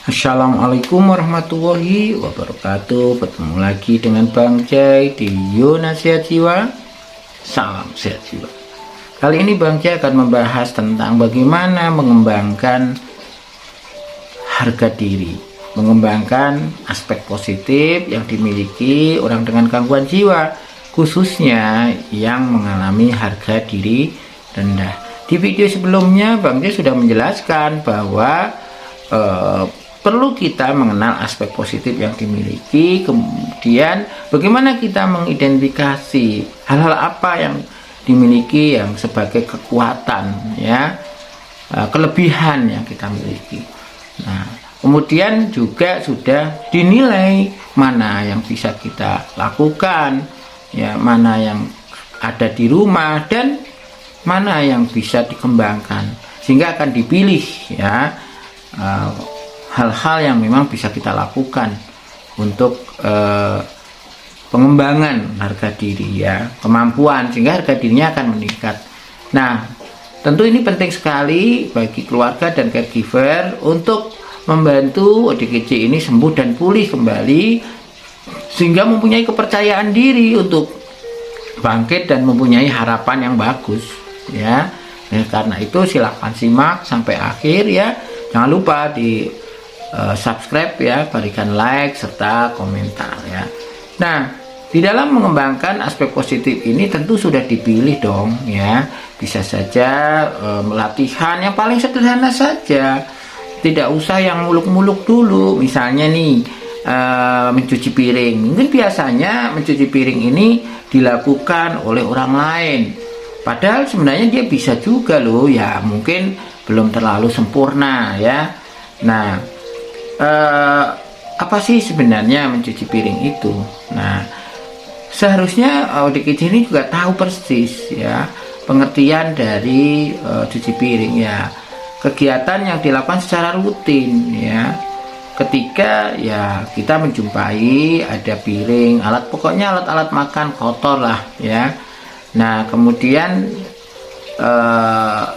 Assalamualaikum warahmatullahi wabarakatuh. Bertemu lagi dengan Bang Jai di Yona Sehat Jiwa. Salam sehat jiwa. Kali ini Bang Jai akan membahas tentang bagaimana mengembangkan harga diri, mengembangkan aspek positif yang dimiliki orang dengan gangguan jiwa, khususnya yang mengalami harga diri rendah. Di video sebelumnya Bang Jai sudah menjelaskan bahwa perlu kita mengenal aspek positif yang dimiliki, kemudian bagaimana kita mengidentifikasi hal-hal apa yang dimiliki yang sebagai kekuatan, ya, kelebihan yang kita miliki. Nah, kemudian juga sudah dinilai mana yang bisa kita lakukan, ya, mana yang ada di rumah dan mana yang bisa dikembangkan, sehingga akan dipilih, ya, hal-hal yang memang bisa kita lakukan untuk pengembangan harga diri, ya, kemampuan, sehingga harga dirinya akan meningkat. Nah, tentu ini penting sekali bagi keluarga dan caregiver untuk membantu ODGJ ini sembuh dan pulih kembali, sehingga mempunyai kepercayaan diri untuk bangkit dan mempunyai harapan yang bagus, ya. Nah, karena itu silakan simak sampai akhir, ya. Jangan lupa di subscribe, ya, berikan like serta komentar, ya. Nah, di dalam mengembangkan aspek positif ini tentu sudah dipilih dong, ya. Bisa saja latihan yang paling sederhana saja, tidak usah yang muluk-muluk dulu. Misalnya nih, mencuci piring, mungkin biasanya mencuci piring ini dilakukan oleh orang lain, padahal sebenarnya dia bisa juga loh, ya, mungkin belum terlalu sempurna, ya. Nah, apa sih sebenarnya mencuci piring itu? Nah, seharusnya ODGJ ini juga tahu persis, ya, pengertian dari cuci piring, ya, kegiatan yang dilakukan secara rutin, ya, ketika, ya, kita menjumpai ada piring, pokoknya alat-alat makan kotor lah, ya. Nah, kemudian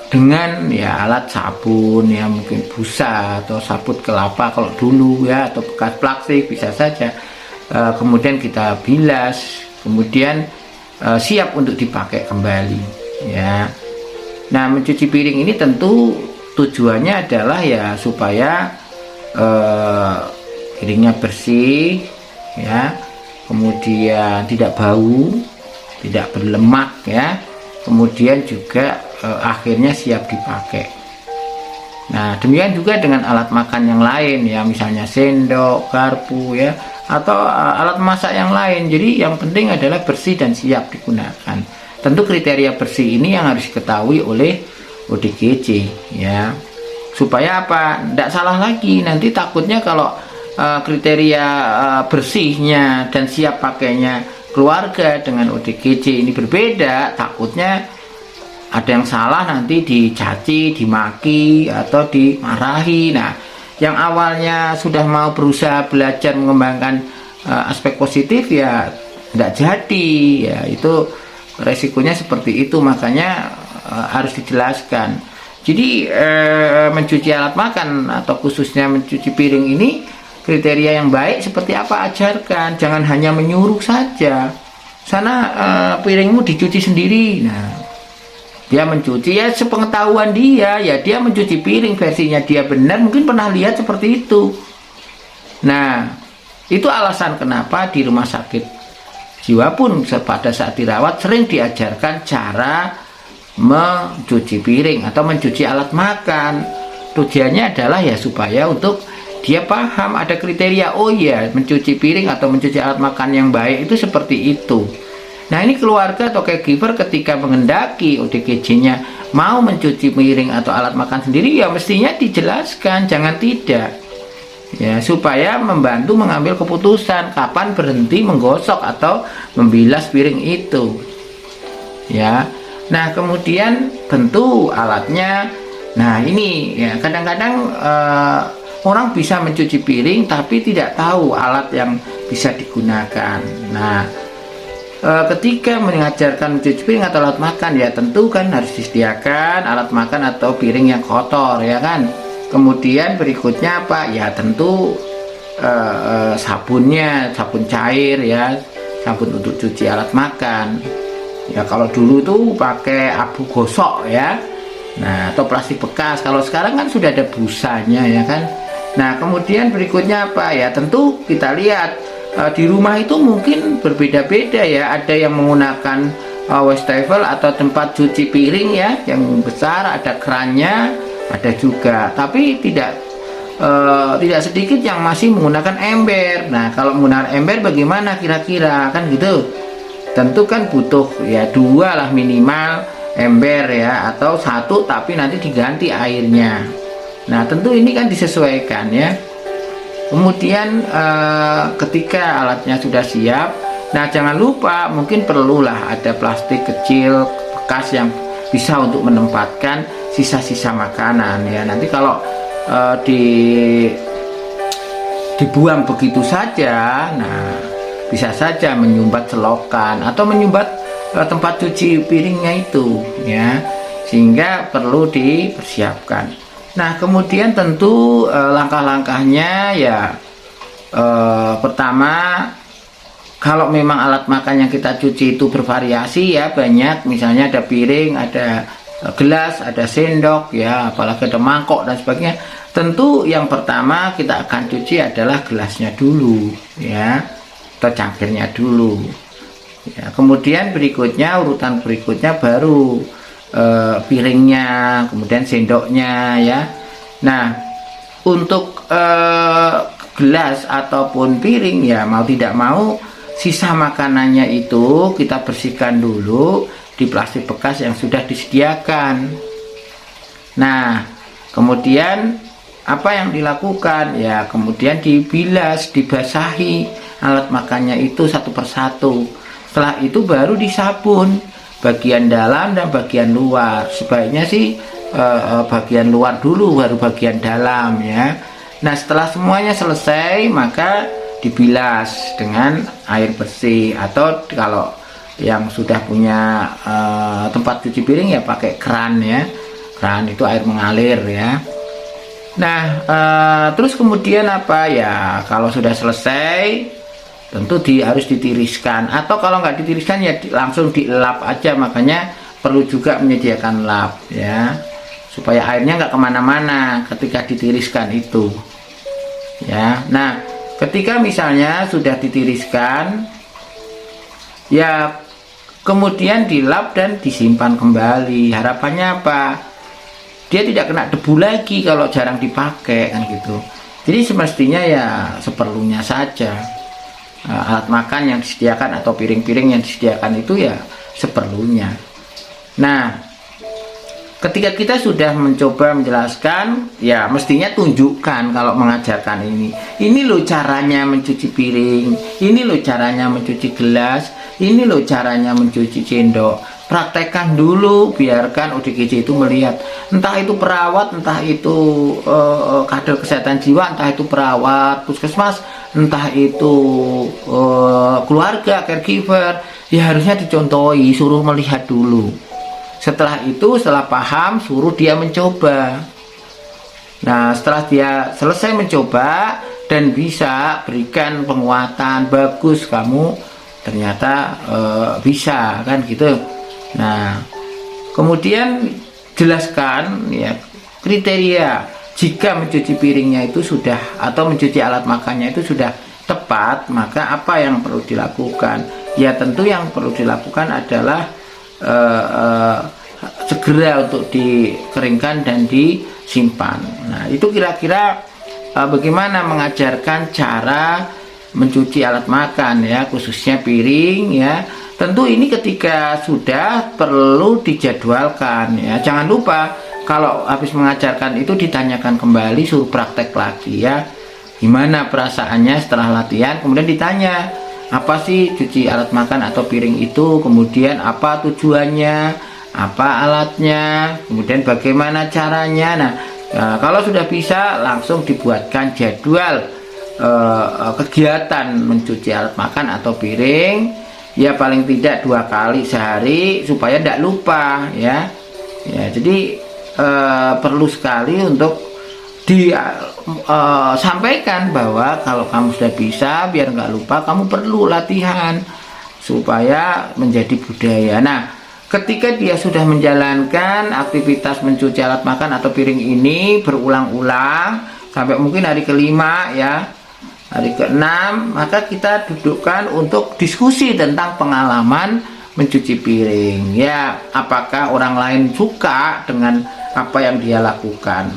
dengan, ya, alat sabun, ya, mungkin busa atau sabut kelapa kalau dulu, ya, atau bekas plastik bisa saja, kemudian kita bilas, kemudian siap untuk dipakai kembali, ya. Nah, mencuci piring ini tentu tujuannya adalah, ya, supaya piringnya bersih, ya, kemudian tidak bau, tidak berlemak, ya, kemudian juga akhirnya siap dipakai. Nah, demikian juga dengan alat makan yang lain, ya, misalnya sendok, garpu, ya, atau alat masak yang lain. Jadi yang penting adalah bersih dan siap digunakan. Tentu kriteria bersih ini yang harus diketahui oleh ODGJ, ya, supaya apa? Tidak salah lagi. Nanti takutnya kalau kriteria bersihnya dan siap pakainya keluarga dengan ODGJ ini berbeda, takutnya ada yang salah, nanti dicaci, dimaki, atau dimarahi. Nah, yang awalnya sudah mau berusaha belajar mengembangkan aspek positif, ya, tidak jadi, ya, itu resikonya seperti itu. Makanya harus dijelaskan. Jadi mencuci alat makan atau khususnya mencuci piring ini, kriteria yang baik seperti apa, ajarkan, jangan hanya menyuruh saja. Sana piringmu dicuci sendiri. Nah, dia mencuci, ya, sepengetahuan dia, ya, dia mencuci piring versinya dia benar, mungkin pernah lihat seperti itu. Nah, itu alasan kenapa di rumah sakit jiwa pun pada saat dirawat sering diajarkan cara mencuci piring atau mencuci alat makan. Tujuannya adalah, ya, supaya untuk dia paham ada kriteria, oh ya, mencuci piring atau mencuci alat makan yang baik itu seperti itu. Nah, ini keluarga atau caregiver ketika menghendaki ODGJ-nya mau mencuci piring atau alat makan sendiri, ya, mestinya dijelaskan, jangan tidak, ya, supaya membantu mengambil keputusan kapan berhenti menggosok atau membilas piring itu, ya. Nah, kemudian tentu alatnya. Nah, ini, ya, kadang-kadang orang bisa mencuci piring tapi tidak tahu alat yang bisa digunakan. Nah, ketika mengajarkan mencuci piring atau alat makan, ya, tentu kan harus disediakan alat makan atau piring yang kotor, ya kan. Kemudian berikutnya apa ya, tentu sabunnya, sabun cair ya, sabun untuk cuci alat makan ya. Kalau dulu tuh pakai abu gosok ya, nah atau plastik bekas. Kalau sekarang kan sudah ada busanya ya kan. Nah kemudian berikutnya apa ya, tentu kita lihat di rumah itu mungkin berbeda-beda ya. Ada yang menggunakan wastafel atau tempat cuci piring ya yang besar, ada kerannya, ada juga, tapi tidak sedikit yang masih menggunakan ember. Nah kalau menggunakan ember bagaimana kira-kira kan gitu. Tentu kan butuh ya 2 lah minimal ember ya, atau 1 tapi nanti diganti airnya. Nah tentu ini kan disesuaikan ya. Kemudian ketika alatnya sudah siap, nah jangan lupa mungkin perlulah ada plastik kecil bekas yang bisa untuk menempatkan sisa-sisa makanan ya. Nanti kalau dibuang begitu saja, nah bisa saja menyumbat selokan atau menyumbat tempat cuci piringnya itu ya, sehingga perlu dipersiapkan. Nah kemudian tentu langkah-langkahnya ya, pertama, kalau memang alat makan yang kita cuci itu bervariasi ya, banyak, misalnya ada piring, ada gelas, ada sendok ya, apalagi ada mangkok dan sebagainya. Tentu yang pertama kita akan cuci adalah gelasnya dulu ya, atau cangkirnya dulu ya. Kemudian berikutnya, urutan berikutnya baru piringnya, kemudian sendoknya ya. Nah untuk gelas ataupun piring ya, mau tidak mau sisa makanannya itu kita bersihkan dulu di plastik bekas yang sudah disediakan. Nah kemudian apa yang dilakukan ya, kemudian dibilas, dibasahi alat makannya itu satu persatu. Setelah itu baru disabun bagian dalam dan bagian luar. Sebaiknya sih bagian luar dulu baru bagian dalam ya. Nah setelah semuanya selesai maka dibilas dengan air bersih, atau kalau yang sudah punya tempat cuci piring ya pakai keran ya. Keran itu air mengalir ya. Nah terus kemudian apa ya, kalau sudah selesai tentu harus ditiriskan, atau kalau nggak ditiriskan ya langsung dilap aja. Makanya perlu juga menyediakan lap ya, supaya airnya nggak kemana-mana ketika ditiriskan itu ya. Nah ketika misalnya sudah ditiriskan ya, kemudian dilap dan disimpan kembali. Harapannya apa? Dia tidak kena debu lagi kalau jarang dipakai kan gitu. Jadi semestinya ya seperlunya saja. Alat makan yang disediakan atau piring-piring yang disediakan itu ya seperlunya. Nah ketika kita sudah mencoba menjelaskan ya, mestinya tunjukkan kalau mengajarkan ini loh caranya mencuci piring, ini loh caranya mencuci gelas, ini loh caranya mencuci sendok. Praktekkan dulu, biarkan ODGJ itu melihat, entah itu perawat, entah itu kader kesehatan jiwa, entah itu perawat puskesmas, entah itu keluarga, caregiver, ya harusnya dicontohi, suruh melihat dulu. Setelah itu, setelah paham, suruh dia mencoba. Nah setelah dia selesai mencoba dan bisa, berikan penguatan, bagus kamu ternyata bisa kan gitu. Nah kemudian jelaskan ya kriteria jika mencuci piringnya itu sudah, atau mencuci alat makannya itu sudah tepat, maka apa yang perlu dilakukan ya. Tentu yang perlu dilakukan adalah segera untuk dikeringkan dan disimpan. Nah itu kira-kira bagaimana mengajarkan cara mencuci alat makan ya, khususnya piring ya. Tentu ini ketika sudah perlu dijadwalkan ya. Jangan lupa kalau habis mengajarkan itu ditanyakan kembali, suruh praktek lagi ya. Gimana perasaannya setelah latihan, kemudian ditanya apa sih cuci alat makan atau piring itu, kemudian apa tujuannya, apa alatnya, kemudian bagaimana caranya. Nah kalau sudah bisa langsung dibuatkan jadwal kegiatan mencuci alat makan atau piring ya, paling tidak 2 kali sehari supaya tidak lupa ya. Ya jadi perlu sekali untuk disampaikan bahwa kalau kamu sudah bisa, biar nggak lupa, kamu perlu latihan supaya menjadi budaya. Nah, ketika dia sudah menjalankan aktivitas mencuci alat makan atau piring ini berulang-ulang sampai mungkin hari kelima ya, hari keenam, maka kita dudukkan untuk diskusi tentang pengalaman mencuci piring ya. Apakah orang lain suka dengan apa yang dia lakukan,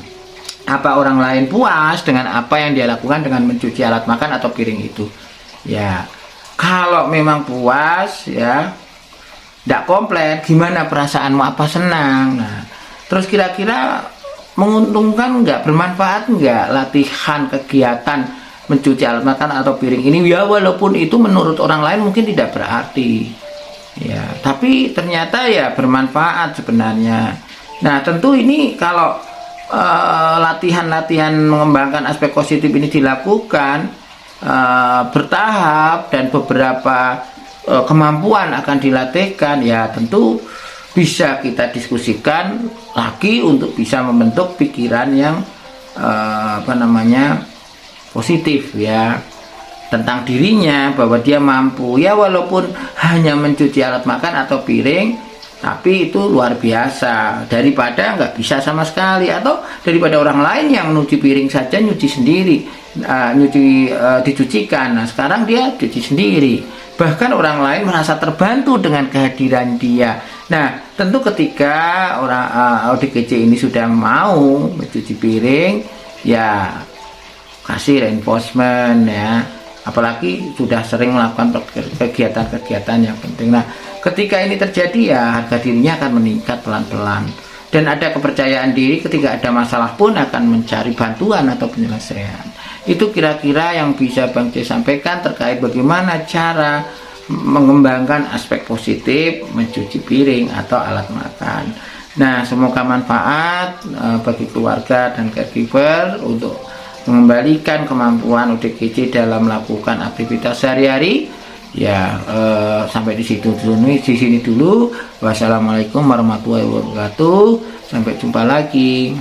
apa orang lain puas dengan apa yang dia lakukan dengan mencuci alat makan atau piring itu ya. Kalau memang puas ya, tidak komplain, gimana perasaanmu, apa senang. Nah, terus kira-kira menguntungkan nggak, bermanfaat nggak latihan kegiatan mencuci alat makan atau piring ini ya, walaupun itu menurut orang lain mungkin tidak berarti ya, tapi ternyata ya bermanfaat sebenarnya. Nah, tentu ini kalau latihan-latihan mengembangkan aspek positif ini dilakukan bertahap dan beberapa kemampuan akan dilatihkan ya, tentu bisa kita diskusikan lagi untuk bisa membentuk pikiran yang positif ya tentang dirinya, bahwa dia mampu ya, walaupun hanya mencuci alat makan atau piring, tapi itu luar biasa daripada nggak bisa sama sekali, atau daripada orang lain yang nyuci piring saja nyuci sendiri, dicucikan. Nah, sekarang dia cuci sendiri, bahkan orang lain merasa terbantu dengan kehadiran dia. Nah, tentu ketika orang ODGJ ini sudah mau mencuci piring ya, kasih reinforcement ya, apalagi sudah sering melakukan kegiatan-kegiatan yang penting. Nah, ketika ini terjadi ya, harga dirinya akan meningkat pelan-pelan, dan ada kepercayaan diri, ketika ada masalah pun akan mencari bantuan atau penyelesaian. Itu kira-kira yang bisa Bang C sampaikan terkait bagaimana cara mengembangkan aspek positif mencuci piring atau alat makan. Nah, semoga manfaat bagi keluarga dan caregiver untuk mengembalikan kemampuan ODGJ dalam melakukan aktivitas sehari-hari ya. Sampai di sini dulu. Wassalamualaikum warahmatullahi wabarakatuh. Sampai jumpa lagi.